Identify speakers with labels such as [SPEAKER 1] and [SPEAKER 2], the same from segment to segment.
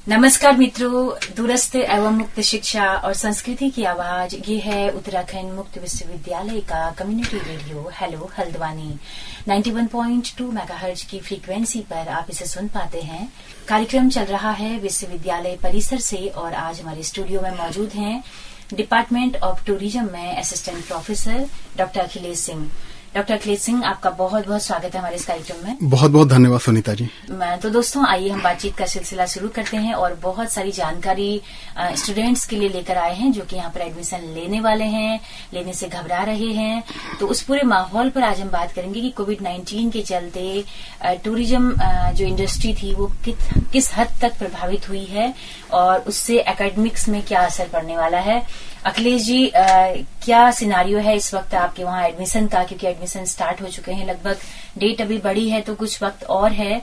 [SPEAKER 1] नमस्कार मित्रों, दूरस्थ एवं मुक्त शिक्षा और संस्कृति की आवाज, ये है उत्तराखंड मुक्त विश्वविद्यालय का community radio hello Haldwani 91.2 megahertz की फ्रीक्वेंसी पर आप इसे सुन पाते हैं। कार्यक्रम चल रहा है विश्वविद्यालय परिसर से और आज हमारे स्टूडियो में मौजूद हैं डिपार्टमेंट ऑफ टूरिज्म में assistant professor doctor Akhilesh Singh. Doctor Akhilesh Singh, आपका बहुत बहुत स्वागत है हमारे इस कार्यक्रम में।
[SPEAKER 2] बहुत बहुत धन्यवाद सुनीता जी।
[SPEAKER 1] तो दोस्तों, आइए हम बातचीत का सिलसिला शुरू करते हैं और बहुत सारी जानकारी स्टूडेंट्स के लिए लेकर आए हैं जो कि यहाँ पर एडमिशन लेने वाले हैं, लेने से घबरा रहे हैं। तो उस पूरे माहौल पर आज हम बात करेंगे कि कोविड-19 के चलते टूरिज्म जो इंडस्ट्री थी वो किस हद तक प्रभावित हुई है और उससे एकेडमिक्स में क्या असर पड़ने वाला है। अखिलेश जी, क्या सिनारियो है इस वक्त आपके वहाँ एडमिशन का, क्योंकि एडमिशन स्टार्ट हो चुके हैं, लगभग डेट अभी बढ़ी है तो कुछ वक्त और है।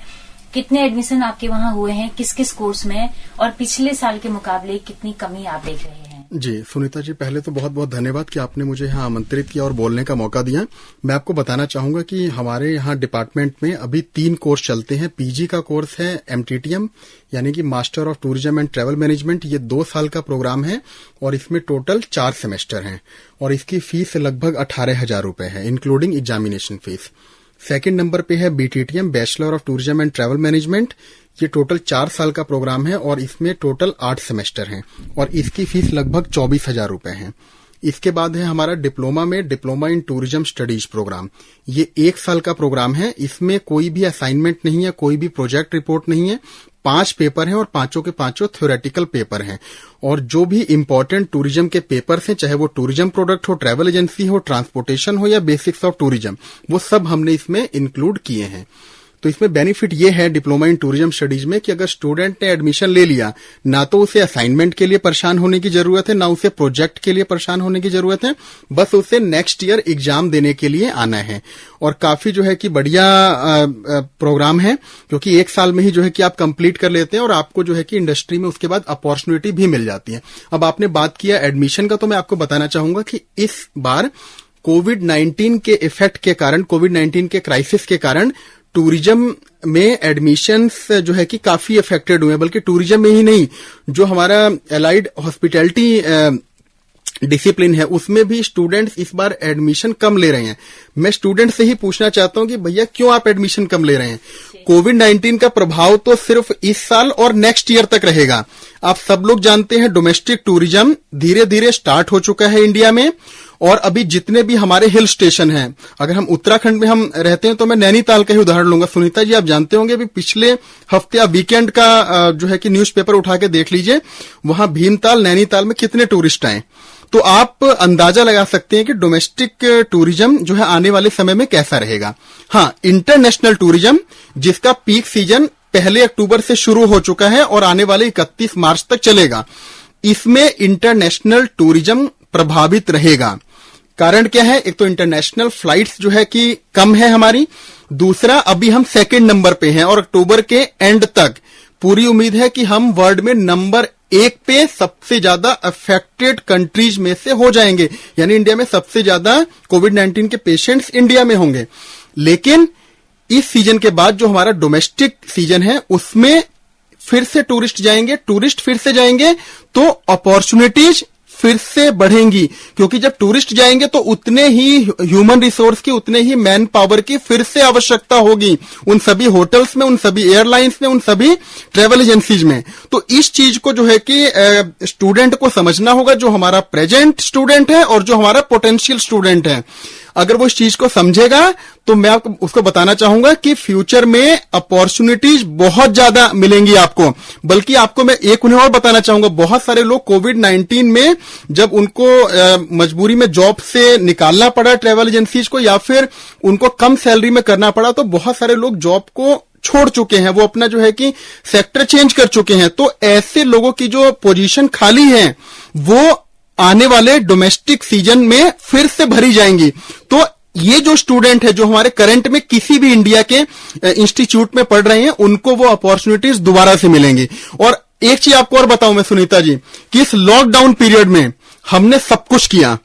[SPEAKER 1] कितने एडमिशन आपके वहाँ हुए हैं, किस किस कोर्स में, और पिछले साल के मुकाबले कितनी कमी आप देख रहे हैं?
[SPEAKER 2] जी सुनीता जी, पहले तो बहुत बहुत धन्यवाद कि आपने मुझे यहाँ आमंत्रित किया और बोलने का मौका दिया। मैं आपको बताना चाहूंगा कि हमारे यहाँ डिपार्टमेंट में अभी 3 कोर्स चलते हैं। पीजी का कोर्स है MTTM यानी कि master of tourism and travel management. ये 2 साल का प्रोग्राम है और इसमें टोटल 4 सेमेस्टर हैं और इसकी फीस लगभग 18,000 रुपए है, including examination fees. Second number पे है BTTM bachelor of tourism and travel management. ये टोटल 4 साल का प्रोग्राम है और इसमें टोटल 8 सेमेस्टर हैं और इसकी फीस लगभग 24,000 रुपए है। इसके बाद है हमारा डिप्लोमा में diploma in tourism studies program. ये 1 साल का प्रोग्राम है। इसमें कोई भी असाइनमेंट नहीं है, कोई भी प्रोजेक्ट रिपोर्ट नहीं है। 5 पेपर हैं और 5 के 5 थ्योरेटिकल पेपर हैं और जो भी इम्पोर्टेंट टूरिज्म के पेपर्स हैं, चाहे वो टूरिज्म प्रोडक्ट हो, ट्रैवल एजेंसी हो, ट्रांसपोर्टेशन हो या बेसिक्स ऑफ टूरिज्म, वो सब हमने इसमें इंक्लूड किए हैं। तो इसमें बेनिफिट ये है डिप्लोमा इन टूरिज्म स्टडीज में कि अगर स्टूडेंट ने एडमिशन ले लिया, ना तो उसे असाइनमेंट के लिए परेशान होने की जरूरत है, ना उसे प्रोजेक्ट के लिए परेशान होने की जरूरत है, बस उसे नेक्स्ट ईयर एग्जाम देने के लिए आना है। और काफी जो है कि बढ़िया प्रोग्राम है, क्योंकि 1 साल में ही जो है कि आप कंप्लीट कर लेते हैं और आपको जो है कि इंडस्ट्री में उसके बाद अपॉर्चुनिटी भी मिल जाती है। अब आपने बात किया एडमिशन का, तो मैं आपको बताना चाहूंगा कि इस बार कोविड-19 के इफेक्ट के कारण, कोविड-19 के क्राइसिस के कारण टूरिज्म में एडमिशंस जो है कि काफी अफेक्टेड हुए हैं। बल्कि टूरिज्म में ही नहीं, जो हमारा एलाइड हॉस्पिटैलिटी डिसिप्लिन है उसमें भी स्टूडेंट्स इस बार एडमिशन कम ले रहे हैं। मैं स्टूडेंट से ही पूछना चाहता हूं कि भैया क्यों आप एडमिशन कम ले रहे हैं? कोविड-19 का प्रभाव तो सिर्फ इस साल और नेक्स्ट ईयर तक रहेगा। आप सब लोग जानते हैं डोमेस्टिक टूरिज्म धीरे धीरे स्टार्ट हो चुका है इंडिया में और अभी जितने भी हमारे हिल स्टेशन हैं, अगर हम उत्तराखंड में हम रहते हैं तो मैं नैनीताल का ही उदाहरण लूंगा। सुनीता जी, आप जानते होंगे अभी पिछले हफ्ते आप वीकेंड का जो है कि न्यूज़पेपर उठा के देख लीजिए, वहां भीमताल, नैनीताल में कितने टूरिस्ट आए। तो आप अंदाजा लगा सकते हैं कि डोमेस्टिक टूरिज्म जो है आने वाले समय में कैसा रहेगा। हाँ, इंटरनेशनल टूरिज्म जिसका पीक सीजन पहले अक्टूबर से शुरू हो चुका है और आने वाले 31 मार्च तक चलेगा, इसमें इंटरनेशनल टूरिज्म प्रभावित रहेगा। कारण क्या है? एक तो इंटरनेशनल फ्लाइट्स जो है कि कम है हमारी, दूसरा अभी हम 2nd नंबर पे हैं और अक्टूबर के एंड तक पूरी उम्मीद है कि हम वर्ल्ड में नंबर 1 पे सबसे ज्यादा अफेक्टेड कंट्रीज में से हो जाएंगे। यानी इंडिया में सबसे ज्यादा कोविड-19 के पेशेंट्स इंडिया में होंगे। लेकिन इस सीजन के बाद जो हमारा डोमेस्टिक सीजन है उसमें फिर से टूरिस्ट फिर से जाएंगे तो अपॉर्चुनिटीज फिर से बढ़ेंगी, क्योंकि जब टूरिस्ट जाएंगे तो उतने ही ह्यूमन रिसोर्स की, उतने ही मैन पावर की फिर से आवश्यकता होगी उन सभी होटल्स में, उन सभी एयरलाइंस में, उन सभी ट्रेवल एजेंसीज में। तो इस चीज को जो है कि स्टूडेंट को समझना होगा, जो हमारा प्रेजेंट स्टूडेंट है और जो हमारा पोटेंशियल स्टूडेंट है। अगर वो इस चीज को समझेगा तो मैं आपको उसको बताना चाहूंगा कि फ्यूचर में अपॉर्चुनिटीज बहुत ज्यादा मिलेंगी आपको। बल्कि आपको मैं एक उन्हें और बताना चाहूंगा, बहुत सारे लोग कोविड-19 में जब उनको मजबूरी में जॉब से निकालना पड़ा ट्रेवल एजेंसीज को, या फिर उनको कम सैलरी में करना पड़ा, तो बहुत सारे लोग जॉब को छोड़ चुके हैं, वो अपना जो है कि सेक्टर चेंज कर चुके हैं। तो ऐसे लोगों की जो पोजीशन खाली है वो आने वाले डोमेस्टिक सीजन में फिर से भरी जाएंगी। तो ये जो स्टूडेंट है जो हमारे करंट में किसी भी इंडिया के इंस्टीट्यूट में पढ़ रहे हैं, उनको वो अपॉर्चुनिटीज दोबारा से मिलेंगी। और एक चीज आपको और बताऊं मैं सुनीता जी, कि इस लॉकडाउन पीरियड में हमने सब कुछ किया।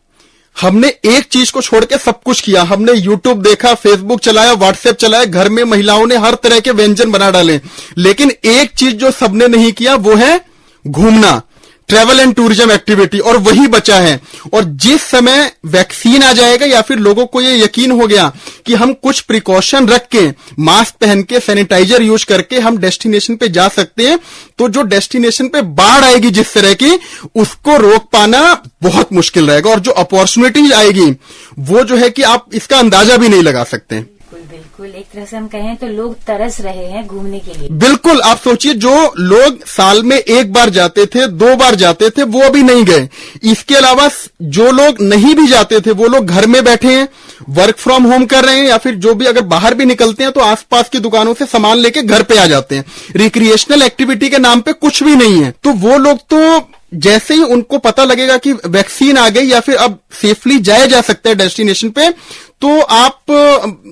[SPEAKER 2] हमने एक चीज को छोड़ के सब कुछ किया। हमने यूट्यूब देखा, फेसबुक चलाया, व्हाट्सएप चलाया, घर में महिलाओं ने हर तरह के व्यंजन बना डाले, लेकिन एक चीज जो सबने नहीं किया वो है घूमना, ट्रैवल एंड टूरिज्म एक्टिविटी, और वही बचा है। और जिस समय वैक्सीन आ जाएगा या फिर लोगों को ये यकीन हो गया कि हम कुछ प्रिकॉशन रख के, मास्क पहन के, सैनिटाइजर यूज करके हम डेस्टिनेशन पे जा सकते हैं, तो जो डेस्टिनेशन पे बाढ़ आएगी जिस तरह की, उसको रोक पाना बहुत मुश्किल रहेगा। और जो अपॉर्चुनिटीज आएगी वो जो है कि आप इसका अंदाजा भी नहीं लगा सकते।
[SPEAKER 1] बिल्कुल, एक तरह से हम कहें तो लोग तरस रहे हैं घूमने के लिए।
[SPEAKER 2] बिल्कुल, आप सोचिए जो लोग साल में एक बार जाते थे, 2 बार जाते थे, वो अभी नहीं गए। इसके अलावा जो लोग नहीं भी जाते थे वो लोग घर में बैठे हैं, वर्क फ्रॉम होम कर रहे हैं, या फिर जो भी अगर बाहर भी निकलते हैं तो आसपास की दुकानों से सामान लेके घर पे आ जाते हैं। रिक्रिएशनल एक्टिविटी के नाम पे कुछ भी नहीं है। तो वो लोग तो जैसे ही उनको पता लगेगा कि वैक्सीन आ गई या फिर अब सेफली जाया जा सकता है डेस्टिनेशन पे, तो आप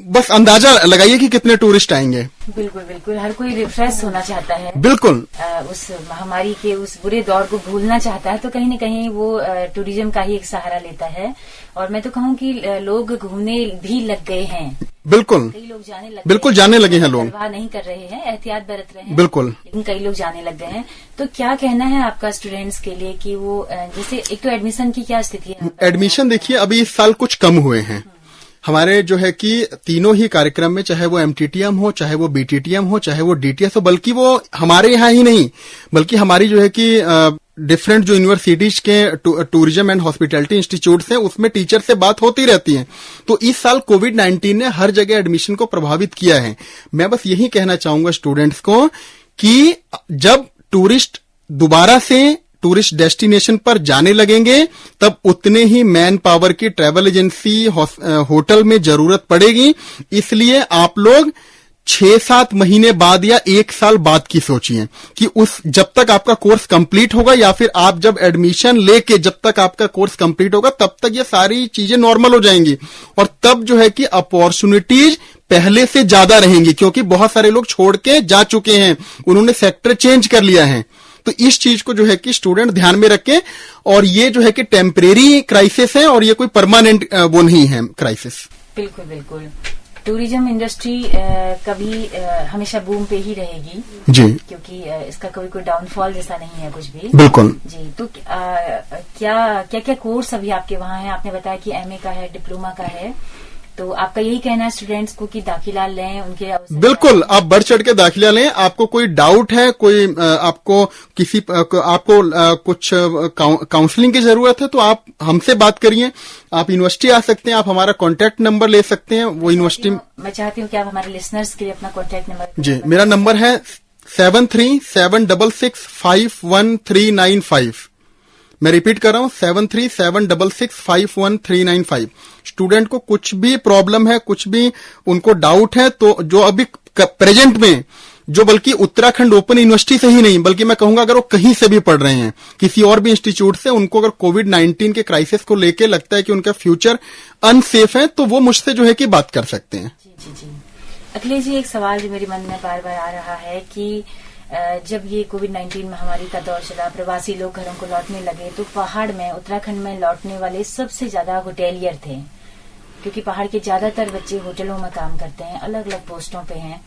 [SPEAKER 2] बस अंदाजा लगाइए कि कितने टूरिस्ट आएंगे।
[SPEAKER 1] बिल्कुल बिल्कुल, हर कोई रिफ्रेश होना चाहता है।
[SPEAKER 2] बिल्कुल,
[SPEAKER 1] उस महामारी के उस बुरे दौर को भूलना चाहता है, तो कहीं न कहीं वो टूरिज्म का ही एक सहारा लेता है। और मैं तो कहूँ कि लोग घूमने भी लग गए हैं।
[SPEAKER 2] बिल्कुल,
[SPEAKER 1] कई लोग जाने लगे,
[SPEAKER 2] बिल्कुल जाने लगे हैं लोग,
[SPEAKER 1] परवाह नहीं कर रहे हैं, एहतियात बरत रहे हैं।
[SPEAKER 2] बिल्कुल,
[SPEAKER 1] लेकिन कई लोग जाने लग गए हैं। तो क्या कहना है आपका स्टूडेंट्स के लिए कि वो जैसे एक तो एडमिशन की क्या स्थिति है?
[SPEAKER 2] एडमिशन देखिए अभी इस साल कुछ कम हुए हैं हमारे, जो है कि तीनों ही कार्यक्रम में, चाहे वो एमटीटीएम हो, चाहे वो बीटीटीएम हो, चाहे वो डीटीएस हो, बल्कि वो हमारे यहाँ ही नहीं, बल्कि हमारी जो है कि डिफरेंट जो यूनिवर्सिटीज के टूरिज्म एंड हॉस्पिटैलिटी इंस्टीट्यूट्स हैं उसमें टीचर से बात होती रहती है। तो इस साल कोविड-19 ने हर जगह एडमिशन को प्रभावित किया है। मैं बस यही कहना चाहूंगा स्टूडेंट्स को कि जब टूरिस्ट दोबारा से टूरिस्ट डेस्टिनेशन पर जाने लगेंगे तब उतने ही मैन पावर की ट्रैवल एजेंसी, होटल में जरूरत पड़ेगी। इसलिए आप लोग 6-7 महीने बाद या 1 साल बाद की सोचिए कि उस जब तक आपका कोर्स कंप्लीट होगा या फिर आप जब एडमिशन लेके जब तक आपका कोर्स कंप्लीट होगा तब तक ये सारी चीजें नॉर्मल हो जाएंगी, और तब जो है कि अपॉर्चुनिटीज पहले से ज्यादा रहेंगी, क्योंकि बहुत सारे लोग छोड़ के जा चुके हैं, उन्होंने सेक्टर चेंज कर लिया है। तो इस चीज को जो है कि स्टूडेंट ध्यान में रखें, और ये जो है कि टेम्परेरी क्राइसिस है और ये कोई परमानेंट वो नहीं है क्राइसिस।
[SPEAKER 1] बिल्कुल बिल्कुल, टूरिज्म इंडस्ट्री कभी हमेशा बूम पे ही रहेगी
[SPEAKER 2] जी,
[SPEAKER 1] क्योंकि इसका कोई डाउनफॉल जैसा नहीं है कुछ भी।
[SPEAKER 2] बिल्कुल
[SPEAKER 1] जी। तो क्या कोर्स अभी आपके वहाँ है? आपने बताया कि एमए का है, डिप्लोमा का है, तो आपका यही कहना है स्टूडेंट्स को कि दाखिला लें उनके?
[SPEAKER 2] बिल्कुल, आप बढ़ चढ़ के दाखिला लें। आपको कोई डाउट है, कोई आपको कुछ काउंसलिंग की जरूरत है तो आप हमसे बात करिए। आप यूनिवर्सिटी आ सकते हैं, आप हमारा कॉन्टैक्ट नंबर ले सकते हैं। वो यूनिवर्सिटी
[SPEAKER 1] मैं चाहती हूँ कि आप हमारे लिसनर्स के लिए अपना कॉन्टैक्ट नंबर।
[SPEAKER 2] जी, मेरा नंबर है 7376651395। मैं रिपीट कर रहा हूं, 7376651395। स्टूडेंट को कुछ भी प्रॉब्लम है, कुछ भी उनको डाउट है, तो जो अभी प्रेजेंट में जो बल्कि उत्तराखंड ओपन यूनिवर्सिटी से ही नहीं, बल्कि मैं कहूंगा अगर वो कहीं से भी पढ़ रहे हैं, किसी और भी इंस्टीट्यूट से, उनको अगर कोविड-19 के क्राइसिस को लेके लगता है कि उनका फ्यूचर अनसेफ है, तो वो मुझसे जो है कि बात कर सकते हैं।
[SPEAKER 1] जी। अखिलेश जी, एक सवाल जो मेरे मन में बार बार आ रहा है कि जब ये कोविड-19 महामारी का दौर चला, प्रवासी लोग घरों को लौटने लगे, तो पहाड़ में, उत्तराखंड में लौटने वाले सबसे ज्यादा होटेलियर थे, क्योंकि पहाड़ के ज्यादातर बच्चे होटलों में काम करते हैं, अलग अलग पोस्टों पे हैं।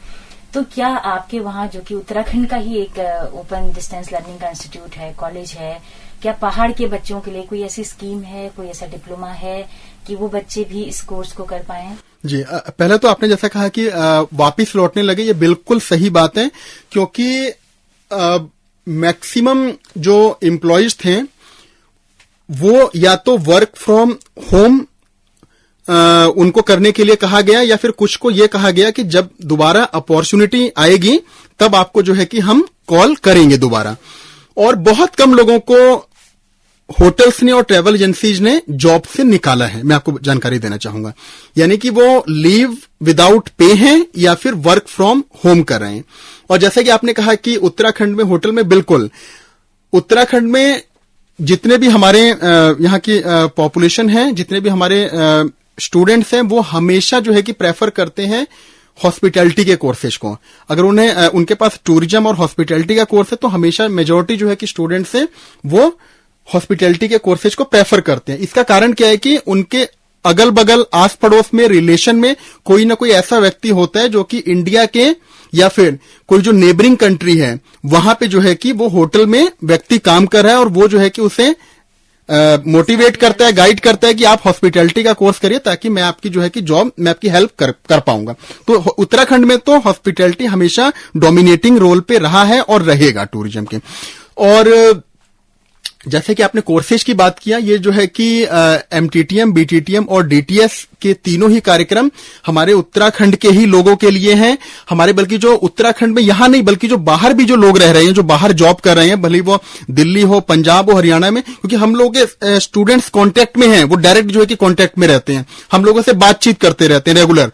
[SPEAKER 1] तो क्या आपके वहाँ, जो कि उत्तराखंड का ही एक ओपन डिस्टेंस लर्निंग का इंस्टीट्यूट है, कॉलेज है, क्या पहाड़ के बच्चों के लिए कोई ऐसी स्कीम है, कोई ऐसा डिप्लोमा है कि वो बच्चे भी इस कोर्स को कर पाएं?
[SPEAKER 2] जी, पहले तो आपने जैसा कहा कि वापिस लौटने लगे, ये बिल्कुल सही बात है, क्योंकि मैक्सिमम जो एम्प्लॉयज थे वो या तो वर्क फ्रॉम होम उनको करने के लिए कहा गया, या फिर कुछ को ये कहा गया कि जब दोबारा अपॉर्चुनिटी आएगी तब आपको जो है कि हम कॉल करेंगे दोबारा। और बहुत कम लोगों को होटल्स ने और ट्रैवल एजेंसीज ने जॉब से निकाला है, मैं आपको जानकारी देना चाहूंगा। यानी कि वो लीव विदाउट पे हैं या फिर वर्क फ्रॉम होम कर रहे हैं। और जैसा कि आपने कहा कि उत्तराखंड में होटल में, बिल्कुल उत्तराखंड में जितने भी हमारे यहाँ की पॉपुलेशन है, जितने भी हमारे स्टूडेंट्स हैं, वो हमेशा जो है कि प्रेफर करते हैं हॉस्पिटैलिटी के कोर्सेज को। अगर उनके पास टूरिज्म और हॉस्पिटैलिटी का कोर्स है तो हमेशा मेजॉरिटी जो है कि स्टूडेंट्स हैं वो हॉस्पिटैलिटी के कोर्सेज को प्रेफर करते हैं। इसका कारण क्या है कि उनके अगल बगल आस पड़ोस में रिलेशन में कोई ना कोई ऐसा व्यक्ति होता है जो कि इंडिया के या फिर कोई जो नेबरिंग कंट्री है वहां पे जो है कि वो होटल में व्यक्ति काम कर रहा है और वो जो है कि उसे मोटिवेट करता है, गाइड करता है कि आप हॉस्पिटैलिटी का कोर्स करिए ताकि मैं आपकी जो है कि जॉब मैं आपकी हेल्प कर पाऊंगा। तो उत्तराखंड में तो हॉस्पिटैलिटी हमेशा डोमिनेटिंग रोल पे रहा है और रहेगा टूरिज्म के। और जैसे कि आपने कोर्सेज की बात किया, ये जो है कि एमटीटीएम, बीटीटीएम और डीटीएस के तीनों ही कार्यक्रम हमारे उत्तराखंड के ही लोगों के लिए हैं। हमारे बल्कि जो उत्तराखंड में यहां नहीं बल्कि जो बाहर भी जो लोग रह रहे हैं, जो बाहर जॉब कर रहे हैं, भले वो दिल्ली हो, पंजाब हो, हरियाणा में, क्योंकि हम लोग के स्टूडेंट्स कांटेक्ट में हैं, वो डायरेक्ट जो है कि कांटेक्ट में रहते हैं, हम लोगों से बातचीत करते रहते हैं रेगुलर।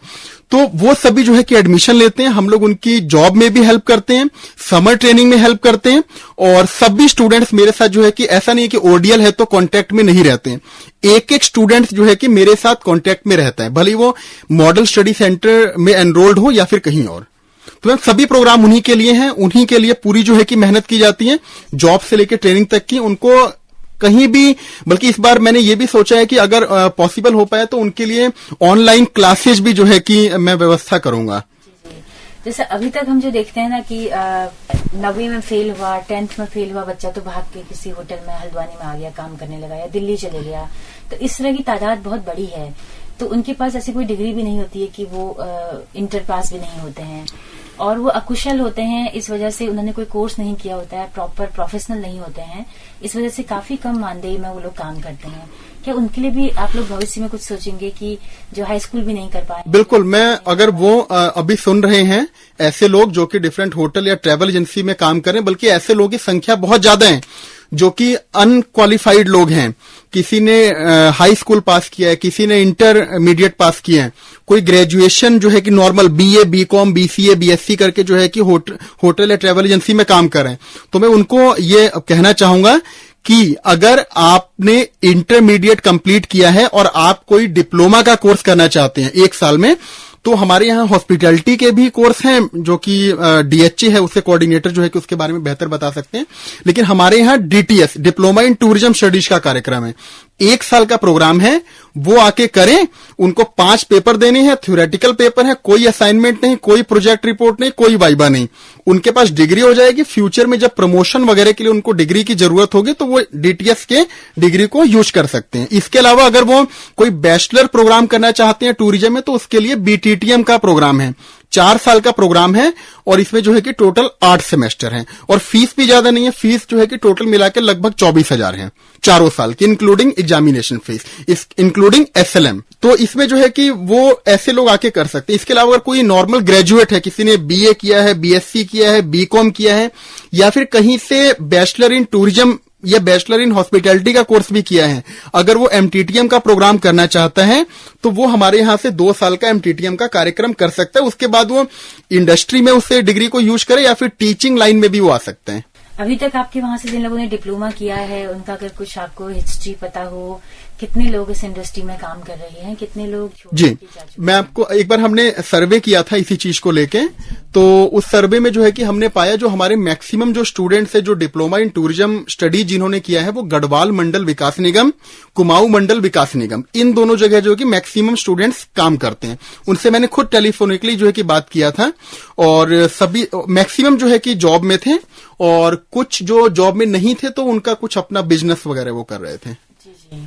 [SPEAKER 2] तो वो सभी जो है कि एडमिशन लेते हैं, हम लोग उनकी जॉब में भी हेल्प करते हैं, समर ट्रेनिंग में हेल्प करते हैं। और सभी स्टूडेंट्स मेरे साथ जो है कि ऐसा नहीं है कि ओडीएल है तो कांटेक्ट में नहीं रहते हैं, एक एक स्टूडेंट जो है कि मेरे साथ कांटेक्ट में रहता है, भले वो मॉडल स्टडी सेंटर में एनरोल्ड हो या फिर कहीं और। तो सभी प्रोग्राम उन्हीं के लिए हैं, उन्हीं के लिए पूरी जो है कि मेहनत की जाती है, जॉब से लेकर ट्रेनिंग तक की। उनको कहीं भी, बल्कि इस बार मैंने ये भी सोचा है कि अगर पॉसिबल हो पाए तो उनके लिए ऑनलाइन क्लासेज भी जो है कि मैं व्यवस्था करूंगा।
[SPEAKER 1] जैसे अभी तक हम जो देखते हैं ना कि 9वीं में फेल हुआ, 10th में फेल हुआ बच्चा तो भाग के किसी होटल में हल्द्वानी में आ गया, काम करने लगा या दिल्ली चले गया। तो इस तरह की तादाद बहुत बड़ी है। तो उनके पास ऐसी कोई डिग्री भी नहीं होती है कि वो इंटर पास भी नहीं होते हैं और वो अकुशल होते हैं। इस वजह से उन्होंने कोई कोर्स नहीं किया होता है, प्रॉपर प्रोफेशनल नहीं होते हैं, इस वजह से काफी कम मानदेय में वो लोग काम करते हैं। क्या उनके लिए भी आप लोग भविष्य में कुछ सोचेंगे कि जो हाई स्कूल भी नहीं कर पाए? बिल्कुल,
[SPEAKER 2] मैं अगर वो अभी सुन रहे हैं ऐसे लोग जो कि डिफरेंट होटल या ट्रेवल एजेंसी में काम करें, बल्कि ऐसे लोगों की संख्या बहुत ज्यादा है जो कि अनक्वालिफाइड लोग हैं। किसी ने हाई स्कूल पास किया है, किसी ने इंटरमीडिएट पास किया है, कोई ग्रेजुएशन जो है कि normal BA, BCom, BCA, BSc करके जो है कि होटल या ट्रेवल एजेंसी में काम कर रहे हैं। तो मैं उनको ये कहना चाहूंगा कि अगर आपने इंटरमीडिएट कंप्लीट किया है और आप कोई डिप्लोमा का कोर्स करना चाहते हैं 1 साल में, तो हमारे यहाँ हॉस्पिटैलिटी के भी कोर्स हैं जो कि डीएचए है, उससे कोऑर्डिनेटर जो है कि उसके बारे में बेहतर बता सकते हैं। लेकिन हमारे यहाँ DTS, diploma in tourism studies का कार्यक्रम है, 1 साल का प्रोग्राम है, वो आके करें। उनको 5 पेपर देने हैं, थ्योरेटिकल पेपर है, कोई असाइनमेंट नहीं, कोई प्रोजेक्ट रिपोर्ट नहीं, कोई वाइवा नहीं। उनके पास डिग्री हो जाएगी। फ्यूचर में जब प्रमोशन वगैरह के लिए उनको डिग्री की जरूरत होगी तो वो डीटीएस के डिग्री को यूज कर सकते हैं। इसके अलावा अगर वो कोई बैचलर प्रोग्राम करना चाहते हैं टूरिज्म में तो उसके लिए बीटीटीएम का प्रोग्राम है, 4 साल का प्रोग्राम है और इसमें जो है कि टोटल 8 सेमेस्टर हैं और फीस भी ज्यादा नहीं है। फीस जो है कि टोटल मिलाकर लगभग 24,000 है चारों साल की, including examination fees, including SLM. तो इसमें जो है कि वो ऐसे लोग आके कर सकते हैं। इसके अलावा अगर कोई नॉर्मल ग्रेजुएट है, किसी ने बीए किया है, बीएससी किया है, बीकॉम किया है या फिर कहीं से बैचलर इन टूरिज्म या बैचलर इन हॉस्पिटैलिटी का कोर्स भी किया है, अगर वो एमटीटीएम का प्रोग्राम करना चाहता है तो वो हमारे यहां से 2 साल का एमटीटीएम का कार्यक्रम कर सकता है। उसके बाद वो इंडस्ट्री में उससे डिग्री को यूज करे या फिर टीचिंग लाइन में भी वो आ सकते हैं।
[SPEAKER 1] अभी तक आपके वहां से जिन लोगों ने डिप्लोमा किया है उनका अगर कुछ आपको हिस्ट्री पता हो, कितने लोग इस इंडस्ट्री में काम कर रहे हैं, कितने लोग?
[SPEAKER 2] जी, मैं आपको एक बार हमने सर्वे किया था इसी चीज को लेके, तो उस सर्वे में जो है कि हमने पाया जो हमारे मैक्सिमम जो स्टूडेंट्स है जो डिप्लोमा इन टूरिज्म स्टडी जिन्होंने किया है वो गढ़वाल मंडल विकास निगम, कुमाऊं मंडल विकास निगम, इन दोनों जगह जो कि मैक्सिमम स्टूडेंट्स काम करते हैं। उनसे मैंने खुद टेलीफोनिकली जो है कि बात किया था और सभी मैक्सिमम जो है कि जॉब में थे और कुछ जो जॉब में नहीं थे तो उनका कुछ अपना बिजनेस वगैरह वो कर रहे थे।
[SPEAKER 1] जी जी,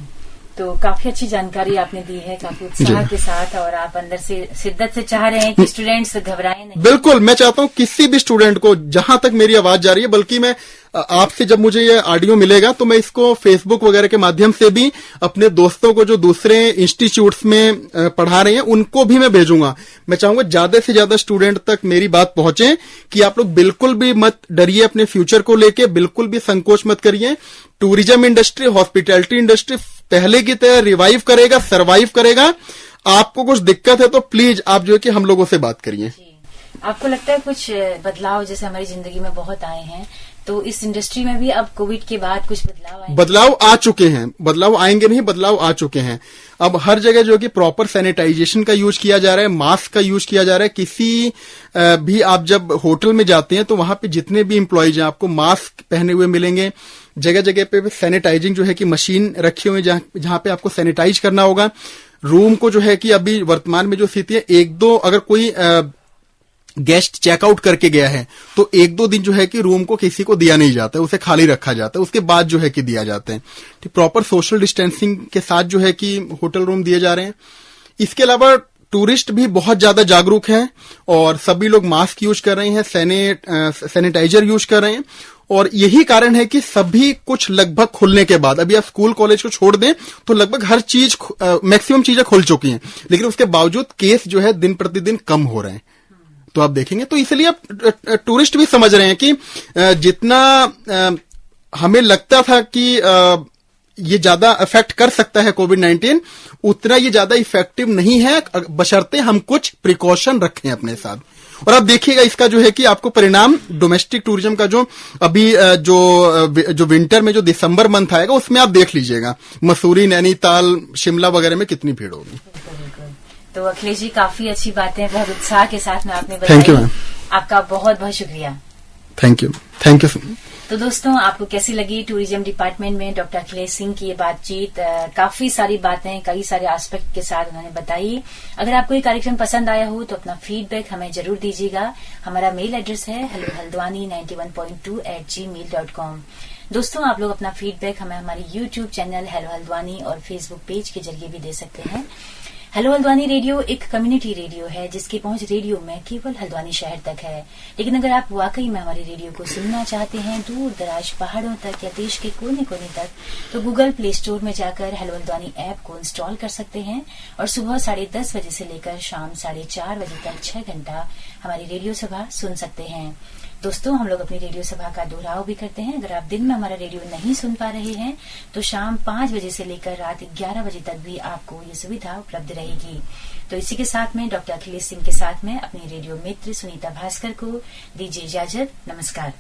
[SPEAKER 1] तो काफी अच्छी जानकारी आपने दी है, काफी उत्साह के साथ, और आप अंदर से शिद्दत से चाह रहे हैं कि स्टूडेंट्स घबराएं नहीं।
[SPEAKER 2] बिल्कुल, मैं चाहता हूं किसी भी स्टूडेंट को, जहां तक मेरी आवाज जा रही है, बल्कि मैं आपसे जब मुझे ये ऑडियो मिलेगा तो मैं इसको फेसबुक वगैरह के माध्यम से भी अपने दोस्तों को जो दूसरे इंस्टीट्यूट्स में पढ़ा रहे हैं उनको भी मैं भेजूंगा। मैं चाहूंगा ज्यादा से ज्यादा स्टूडेंट तक मेरी बात पहुंचे कि आप लोग बिल्कुल भी मत डरिए, अपने फ्यूचर को लेके बिल्कुल भी संकोच मत करिए। टूरिज्म इंडस्ट्री, हॉस्पिटैलिटी इंडस्ट्री पहले की तरह रिवाइव करेगा, सर्वाइव करेगा। आपको कुछ दिक्कत है तो प्लीज आप जो है कि हम लोगों से बात करिए।
[SPEAKER 1] आपको लगता है कुछ बदलाव जैसे हमारी जिंदगी में बहुत आए हैं, तो इस इंडस्ट्री में भी अब कोविड के बाद कुछ
[SPEAKER 2] बदलाव आ चुके हैं। बदलाव आएंगे नहीं, बदलाव आ चुके हैं। अब हर जगह जो कि प्रॉपर सैनिटाइजेशन का यूज किया जा रहा है, मास्क का यूज किया जा रहा है। किसी भी आप जब होटल में जाते हैं तो वहां पे जितने भी एम्प्लॉयज हैं आपको मास्क पहने हुए मिलेंगे। जगह जगह पे सैनिटाइजिंग जो है कि मशीन रखी हुई है जहां पे आपको सैनिटाइज करना होगा। रूम को जो है कि अभी वर्तमान में जो स्थिति है, एक दो अगर कोई गेस्ट चेकआउट करके गया है तो 1-2 दिन जो है कि रूम को किसी को दिया नहीं जाता है, उसे खाली रखा जाता है, उसके बाद जो है कि दिया जाता है। तो प्रॉपर सोशल डिस्टेंसिंग के साथ जो है कि होटल रूम दिए जा रहे हैं। इसके अलावा टूरिस्ट भी बहुत ज्यादा जागरूक हैं और सभी लोग मास्क यूज कर रहे हैं, सैनिटाइजर यूज कर रहे हैं। और यही कारण है कि सभी कुछ लगभग खुलने के बाद, अभी आप स्कूल कॉलेज को छोड़ दें तो लगभग हर चीज मैक्सिमम चीजें खुल चुकी हैं, लेकिन उसके बावजूद केस जो है दिन प्रतिदिन कम हो रहे हैं। तो आप देखेंगे तो इसलिए अब टूरिस्ट भी समझ रहे हैं कि जितना हमें लगता था कि ये ज्यादा अफेक्ट कर सकता है कोविड-19, उतना ये ज्यादा इफेक्टिव नहीं है, बशर्ते हम कुछ प्रिकॉशन रखें अपने साथ। और आप देखिएगा इसका जो है कि आपको परिणाम डोमेस्टिक टूरिज्म का जो अभी जो विंटर में जो दिसंबर मंथ आएगा उसमें आप देख लीजिएगा मसूरी, नैनीताल, शिमला वगैरह में कितनी भीड़ होगी।
[SPEAKER 1] तो अखिलेश जी, काफी अच्छी बातें बहुत उत्साह के साथ में आपने बताई।
[SPEAKER 2] Thank you ma'am.
[SPEAKER 1] आपका बहुत बहुत शुक्रिया।
[SPEAKER 2] Thank you, thank you.
[SPEAKER 1] तो दोस्तों, आपको कैसी लगी टूरिज्म डिपार्टमेंट में डॉक्टर अखिलेश सिंह की ये बातचीत? काफी सारी बातें कई सारे एस्पेक्ट के साथ उन्होंने बताई। अगर आपको ये कार्यक्रम पसंद आया हो तो अपना फीडबैक हमें जरूर दीजिएगा। हमारा मेल एड्रेस है hellohaldwani91.2@gmail.com। दोस्तों, आप लोग अपना फीडबैक हमें हमारे यूट्यूब चैनल हेलो हल्द्वानी और फेसबुक पेज के जरिए भी दे सकते हैं। हेलो हल्द्वानी रेडियो एक कम्युनिटी रेडियो है जिसकी पहुंच रेडियो में केवल हल्द्वानी शहर तक है। लेकिन अगर आप वाकई में हमारे रेडियो को सुनना चाहते हैं दूर दराज पहाड़ों तक या देश के कोने कोने तक, तो गूगल प्ले स्टोर में जाकर हेलो हल्द्वानी ऐप को इंस्टॉल कर सकते हैं और सुबह 10:30 बजे से लेकर शाम 4:30 बजे तक 6 घंटा हमारी रेडियो सभा सुन सकते हैं। दोस्तों, हम लोग अपनी रेडियो सभा का दोहराव भी करते हैं। अगर आप दिन में हमारा रेडियो नहीं सुन पा रहे हैं तो शाम 5 बजे से लेकर रात 11 बजे तक भी आपको ये सुविधा उपलब्ध रहेगी। तो इसी के साथ में डॉक्टर अखिलेश सिंह के साथ में अपनी रेडियो मित्र सुनीता भास्कर को दीजिए इजाजत। नमस्कार।